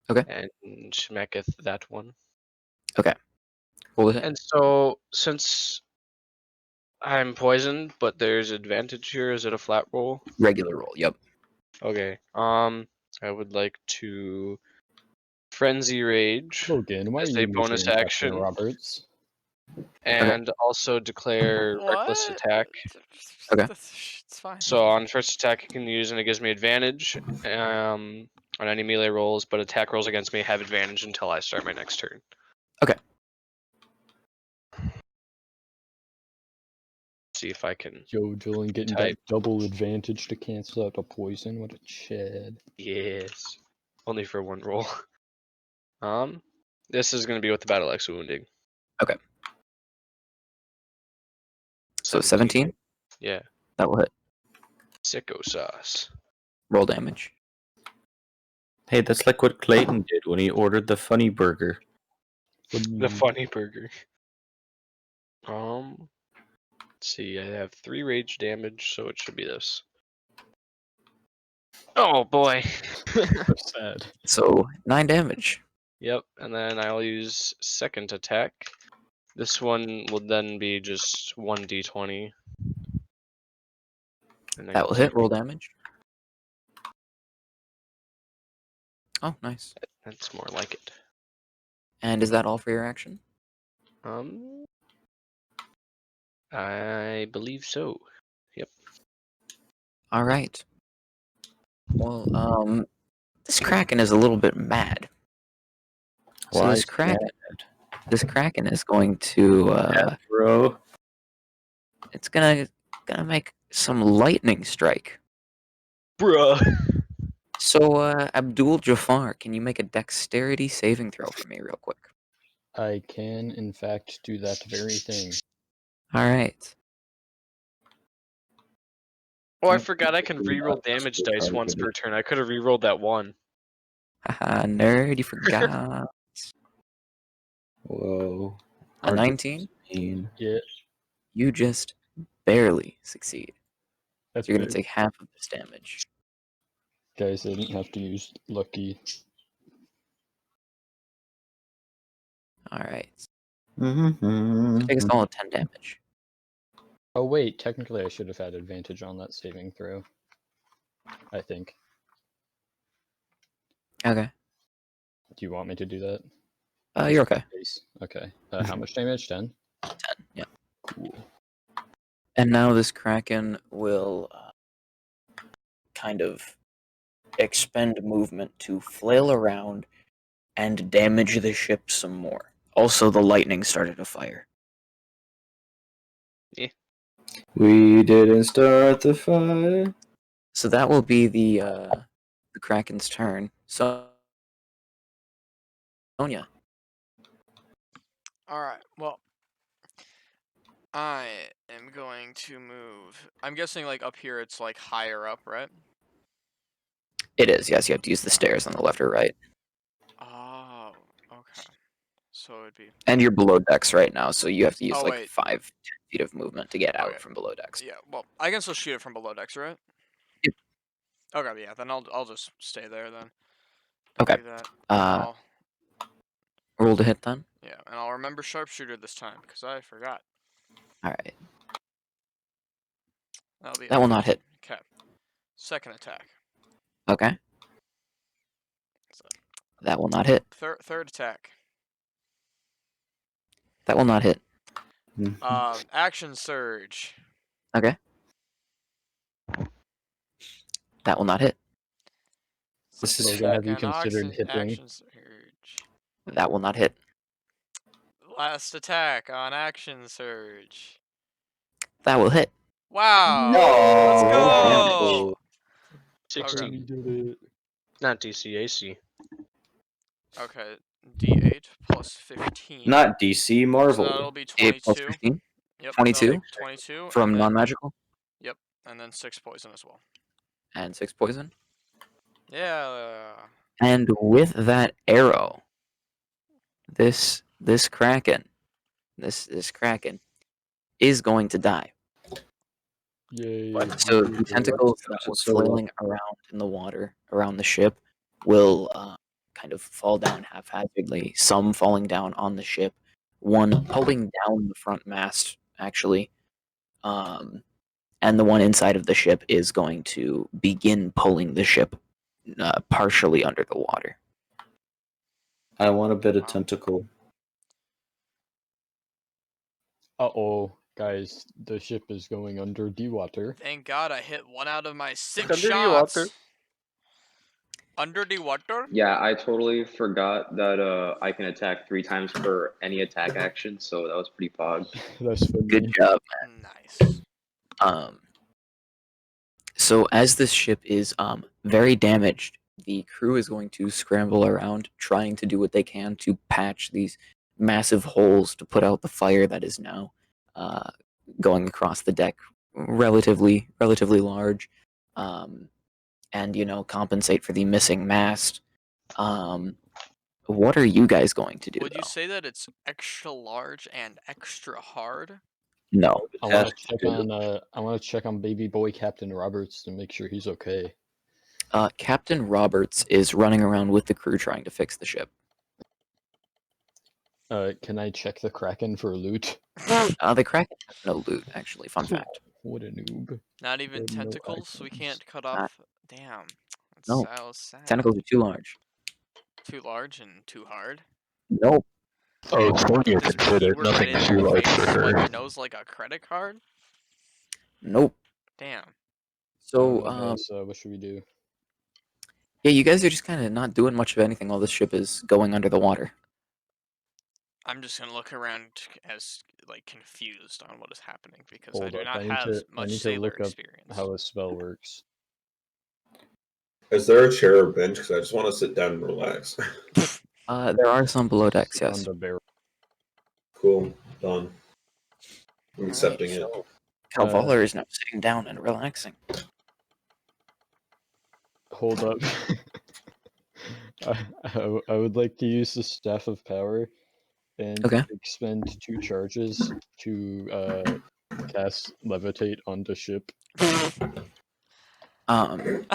Okay. And smacketh that one. Roll to hit. And so, since I'm poisoned, but there's advantage here, is it a flat roll? Regular roll. Yep. Okay. I would like to Frenzy Rage Logan, why as are a you bonus measuring Captain action, Roberts? and also declare Reckless What? Attack. Okay. It's fine. So on first attack, I can use, and it gives me advantage on any melee rolls, but attack rolls against me have advantage until I start my next turn. Okay. See if I can. Yo, Dylan getting Type. that double advantage to cancel out a poison. What a chad. Yes. Only for one roll. This is going to be with the Battle Axe Wounding. Okay. So 17? Yeah. That will hit. Sicko sauce. Roll damage. Hey, that's like what Clayton did when he ordered the funny burger. The funny burger. Let's see, I have 3 rage damage, so it should be this. Oh boy. So sad. So 9 damage. Yep, and then I'll use second attack. This one will then be just 1d20. And then That will hit. Roll damage. Oh, nice. That's more like it. And is that all for your action? I believe so. Yep. All right. Well, this Kraken is a little bit mad. So Why this Kraken is going to bro? it's gonna make some lightning strike. Bruh. So Abdul Jafar, can you make a dexterity saving throw for me real quick? I can, in fact, do that very thing. All right. Oh, I forgot I can reroll damage dice once per turn. I could have rerolled that one. Haha, nerd, you forgot. Whoa. A 19? Yeah, You just barely succeed. that's You're gonna big. take half of this damage. Guys, I didn't have to use lucky. All right. Mm-hmm. Take us all at 10 damage. Oh wait, technically I should have had advantage on that saving throw. I think. Okay. Do you want me to do that? You're okay. Okay. How much damage? 10? 10, yeah. Cool. And now this Kraken will kind of expend movement to flail around and damage the ship some more. Also, the lightning started a fire. We didn't start the fire. So that will be the Kraken's turn. So, Sonia. Alright, well. I am going to move. I'm guessing like up here it's like higher up, right? It is, yes. You have to use the stairs on the left or right. Oh, okay. So it'd be. And you're below decks right now, so you have to use Oh, like wait. 5-10 feet of movement to get out Okay. from below decks. Yeah, well, I can still shoot it from below decks, right? Yep. Okay, yeah, then I'll just stay there then. Okay. Do that. Uh, roll to hit then. Yeah, and I'll remember sharpshooter this time because I forgot. All right. That'll be That will not hit. Okay. Second attack. Okay. So, That will not hit. third attack. That will not hit. Action surge. Okay. That will not hit. This is Logan, have you Second considered hitting? action surge. That will not hit. Last attack on action surge. That will hit. Wow. No. Let's Damage. go. 16. We did it. Not DCAC. Okay. D8 plus 15. Not DC, So Marvel. that'll be 8 plus 22. 15 Yep. 22? 22 from and then, non-magical and then 6 poison as well. and 6 poison. Yeah. And with that arrow, this Kraken, this Kraken is going to die. Yay. So the tentacles that were flailing around in the water around the ship will kind of fall down haphazardly. Some falling down on the ship, one pulling down the front mast actually, and the one inside of the ship is going to begin pulling the ship partially under the water. I want a bit of tentacle. Uh-oh, guys, the ship is going under the water. Thank God I hit 1 out of my 6 Under the shots. water. Under the water? Yeah, I totally forgot that I can attack 3 times per any attack action, so that was pretty pog. That's funny. Good job. Nice. So as this ship is very damaged, the crew is going to scramble around trying to do what they can to patch these massive holes to put out the fire that is now going across the deck, relatively large, and compensate for the missing mast. What are you guys going to do? Would you say that it's extra large and extra hard? No. I want to check on baby boy Captain Roberts to make sure he's okay. Captain Roberts is running around with the crew trying to fix the ship. Can I check the Kraken for loot? The Kraken has no loot, actually. Fun fact. What a noob. Not even no tentacles? We items. can't cut off. Damn. That's No. so sad. Tentacles are too large. Too large and too hard. Nope. Oh, Sonya Just can fit it. keyword right Nothing in too your large face, for swipe her. your nose like a credit card. Nope. Damn. So, Guys, what should we do? yeah, you guys are just kind of not doing much of anything while this ship is going under the water. I'm just gonna look around as like confused on what is happening because I Hold do up. not I need have to much I need to sailor look up experience. how a spell works. Is there a chair or bench? Because I just want to sit down and relax. There are some below decks, Sit on yes. the barrel. Cool. Done. I'm Alright, accepting it. so Calvaller is now sitting down and relaxing. Hold up. I would like to use the Staff of Power and Okay. expend 2 charges to cast Levitate on the ship. Um,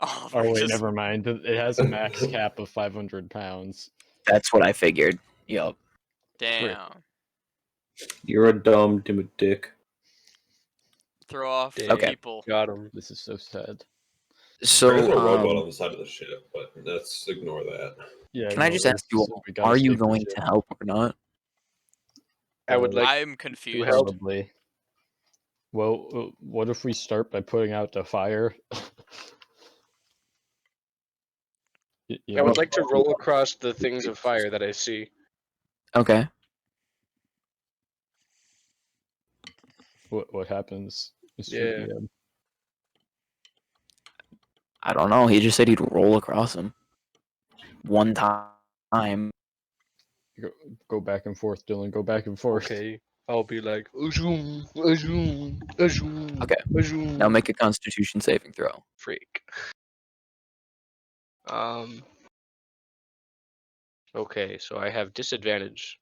Oh, Oh we're wait, just- never mind. It has a max cap of 500 pounds. that's what I figured. Yup. Damn. You're a dumb dick. Throw off the Damn. people. Got him. This is so sad. So, There's a rowboat on the side of the ship, but let's ignore that. Yeah. can I no, just ask you it's- all, we gotta are you save the going ship. to help or not? I would like I'm confused. help. Probably. Well, what if we start by putting out the fire? I would like to roll across the things of fire that I see. Okay. What happens? Mr. Yeah. DM? I don't know. He just said he'd roll across him. One time. Go back and forth, Dylan. Go back and forth. Okay. I'll be like, Azoom, Azoom, Azoom. Okay. Azoom. Now make a Constitution saving throw. Freak. Okay, so I have disadvantage,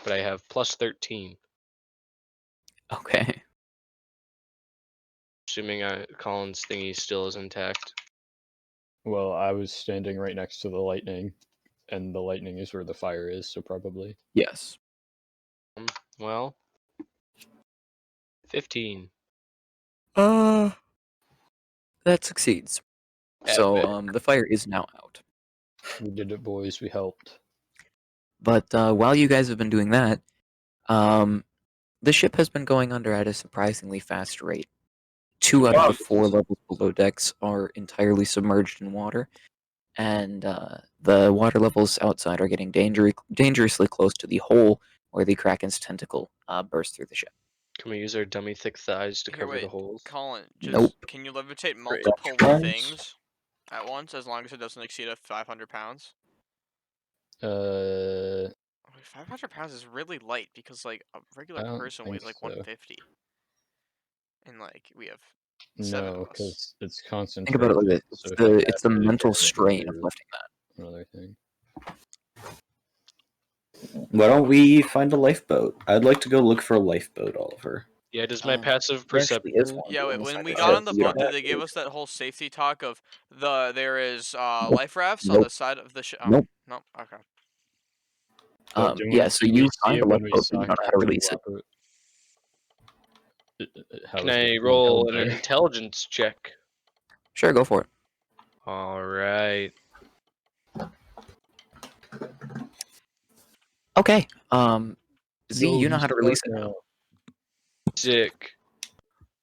but I have plus 13. Okay. Assuming Colin's thingy still is intact. Well, I was standing right next to the lightning, and the lightning is where the fire is, so probably. Yes. Well, 15. That succeeds. At So, better. the fire is now out. We did it, boys. We helped. But while you guys have been doing that, the ship has been going under at a surprisingly fast rate. 2 out of the 4 levels below decks are entirely submerged in water, and the water levels outside are getting dangerously close to the hole where the Kraken's tentacle burst through the ship. Can we use our dummy thick thighs to Here, cover wait, the holes? Colin, just Nope. can you levitate Great. multiple Darklands? things at once as long as it doesn't exceed 500 pounds? Uh, 500 pounds is really light because like a I regular don't person think weighs like so. 150. And like we have 7 no, of us. because it's concentrated. Think about it like this. so It's if you it's the have to mental turn it strain of into lifting that. Another thing. Why don't we find a lifeboat? I'd like to go look for a lifeboat, Oliver. Yeah, does my passive There actually is perception... one Yeah, on wait, the when side we of got ship. on the You don't boat, did have they to give do us that whole safety talk of there is Nope. life rafts on Nope. the side of the ship? Nope. No, okay. But do Yeah, we- so do we you see find it a when we lifeboat, but saw you don't know how to Captain release it. Robert? How Can is it I being roll held an there? intelligence check? Sure, go for it. Alright. Okay. Z, Yo, you know he's how to release it smart now. Sick.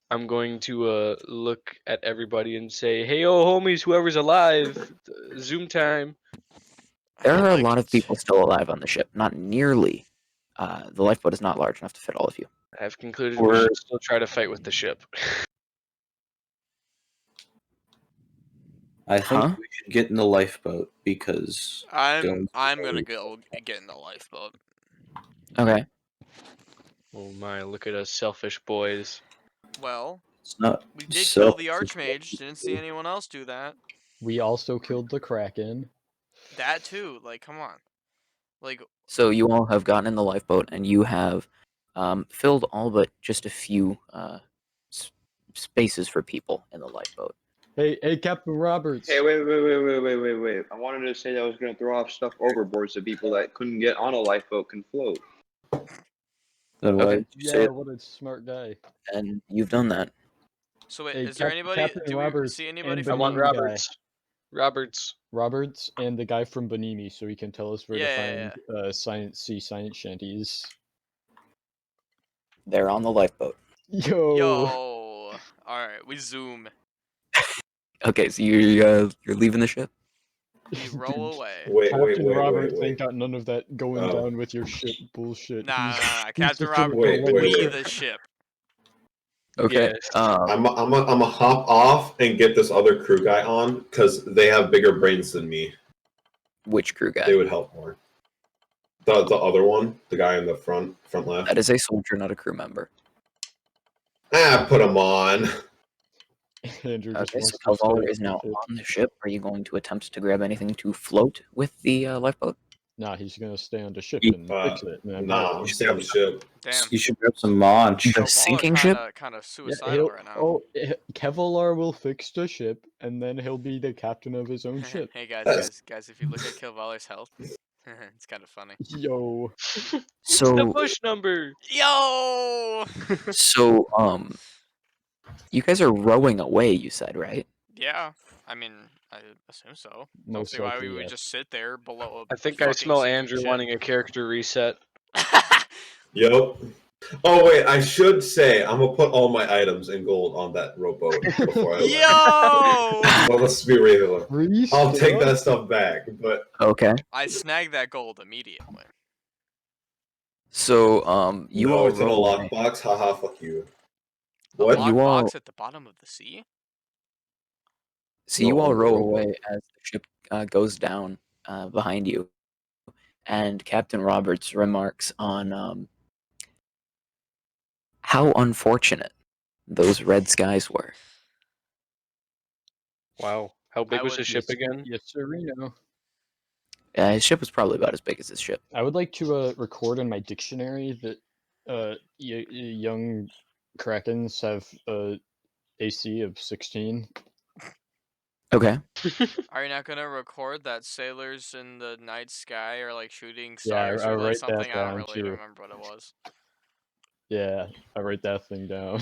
I'm going to look at everybody and say, "Hey, yo, homies, whoever's alive, Zoom time." There I'd are a like lot of to- people still alive on the ship. Not nearly. The lifeboat is not large enough to fit all of you. I've concluded we should still try to fight with the ship. I think Huh? we should get in the lifeboat because I'm Dylan's gonna already- go get in the lifeboat. Okay. Oh my, look at us selfish boys. Well, It's not we did so- kill the Archmage. Didn't see anyone else do that. We also killed the Kraken. That too. Like, come on. Like, So you all have gotten in the lifeboat, and you have filled all but just a few spaces for people in the lifeboat. Hey, Captain Roberts. Hey, wait. I wanted to say that I was going to throw off stuff overboard so people that couldn't get on a lifeboat can float. Then why Okay. did you Yeah, say it? what a smart guy. And you've done that. so wait, Hey, is there anybody? Captain Do we Roberts see anybody and I from? want Banini guy. Roberts. Roberts. Roberts and the guy from Banimi, so he can tell us where Yeah, to find science shanties. They're on the lifeboat. Yo. Yo. All right, we zoom. Okay, so you're leaving the ship. You roll away. Captain Roberts ain't got none of that going Oh. down with your ship bullshit. Nah, He's Captain just gonna Robert, Wait, go wait, we wait. the ship. Okay. Yes. I'm a hop off and get this other crew guy on because they have bigger brains than me. Which crew guy? They would help more. The other one, the guy in the front left. That is a soldier, not a crew member. Put him on. Andrew just Okay, so wants to Calvaller stay is on now the ship. on the ship. Are you going to attempt to grab anything to float with the lifeboat? Nah, he's gonna stay on the ship You- and fix it. And then Nah, I'm staying on the ship. Damn. You should grab some munch. The sinking ship? Kind of yeah, suicidal right now. Kevlar will fix the ship, and then he'll be the captain of his own ship. Hey guys, That's- if you look at Kilvaller's health, it's kind of funny. Yo, It's the So, push number. Yo. you guys are rowing away, you said, right? Yeah, I mean, I assume so. Don't most see why we likely, would yes. just sit there below a I think I fucking smell sinking Andrew ship. wanting a character reset. Yep. Oh wait, I should say I'm gonna put all my items in gold on that rowboat before I Yo! Well, let's be real. I'll take Restart? that stuff back, but Okay. I snagged that gold immediately. So, you no, all it's in a row away. lockbox. Haha, fuck you. A What? You all- lockbox at the bottom of the sea? So you No, all on the row rowboat. away as the ship goes down behind you, and Captain Roberts remarks on how unfortunate those red skies were. Wow. How big I was would- his ship again? Yes, Sereno. His ship was probably about as big as his ship. I would like to record in my dictionary that young Krakens have AC of 16. Okay. Are you not gonna record that sailors in the night sky are like shooting Yeah, stars I or like write that something? I don't down, really too. remember what it was. Yeah, I write that thing down.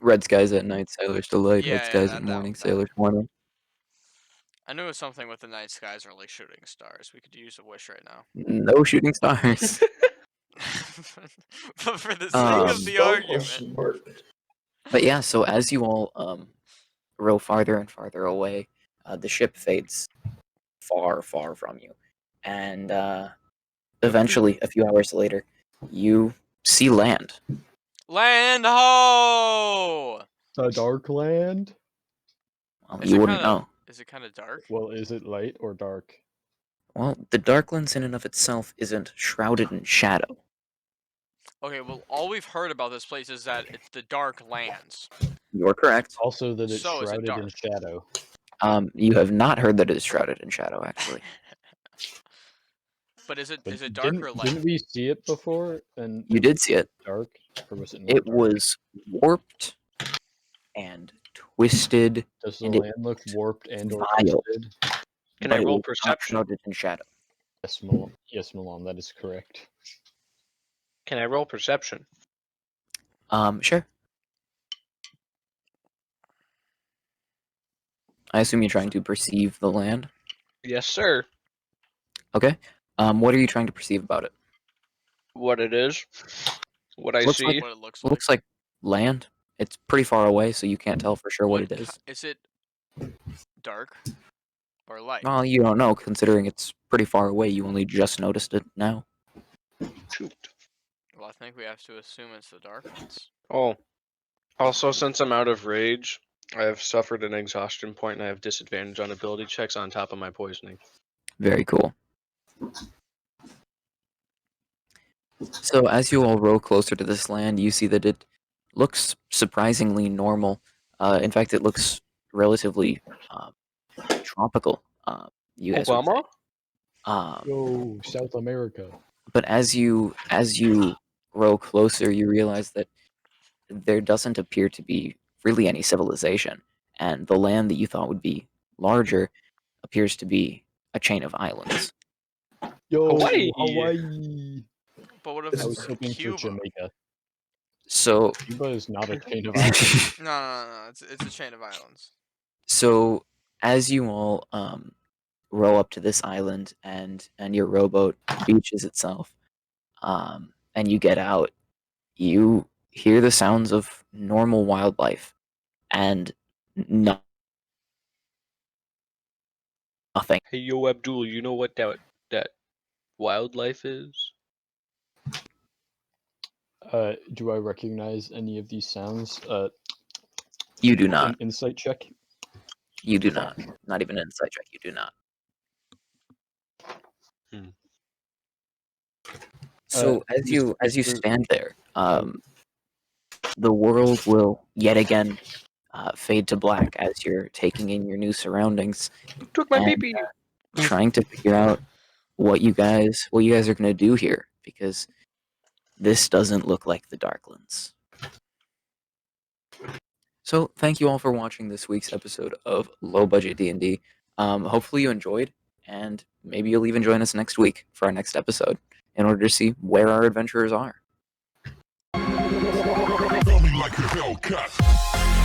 Red skies at night, sailors delight. Yeah, Red yeah, skies that- at that- morning, that- sailors mourning. I knew it was something with the night skies are like shooting stars. We could use a wish right now. No shooting stars. But for the sake Um, of the argument. But yeah, so as you all row farther and farther away, the ship fades far, far from you. And eventually, a few hours later, you see land. Land ho! The Darkland? Is You it wouldn't kinda- know. Is it kind of dark? Well, is it light or dark? Well, the Darklands in and of itself isn't shrouded in shadow. Okay, well, all we've heard about this place is that it's the Dark Lands. You're correct. Also that it's So is it shrouded in dark? shadow. You have not heard that it is shrouded in shadow, actually. But is it But dark or light? Didn't we see it before? And You did see it. dark? Or was it not It dark? was warped and twisted, Does the and it land look warped and or vile. twisted? Can but I it roll was not perception? shrouded in shadow. Yes, Milan, that is correct. Can I roll perception? Sure. I assume you're trying to perceive the land. Yes, sir. Okay. What are you trying to perceive about it? What it is? What I Looks see? like- What it looks It like. looks like land. It's pretty far away, so you can't tell for sure what it is. Is it dark or light? Well, you don't know, considering it's pretty far away. You only just noticed it now. Shoot. Well, I think we have to assume it's the dark ones. Oh. Also, since I'm out of rage, I have suffered an exhaustion point and I have disadvantage on ability checks on top of my poisoning. Very cool. So as you all row closer to this land, you see that it looks surprisingly normal. In fact, it looks relatively tropical. You guys would say. Obama? Yo, South America. But as you row closer, you realize that there doesn't appear to be really any civilization, and the land that you thought would be larger appears to be a chain of islands. Yo, Hawaii. Hawaii. But what if I was it's hoping for Cuba? Jamaica. So, Cuba is not a chain of islands. No. It's a chain of islands. so as you all row up to this island and your rowboat beaches itself, and you get out, you hear the sounds of normal wildlife, and no Nothing. Hey, yo, Abdul, you know what that wildlife is? Do I recognize any of these sounds? You do An not. insight check. You do not. Not even an insight check. You do not. Hmm. So as you Mr. stand there, the world will yet again fade to black as you're taking in your new surroundings Took my and baby. trying to figure out what you guys are going to do here, because this doesn't look like the Darklands. So thank you all for watching this week's episode of Low Budget D&D. Hopefully you enjoyed, and maybe you'll even join us next week for our next episode in order to see where our adventurers are. Feel me like a Hellcat.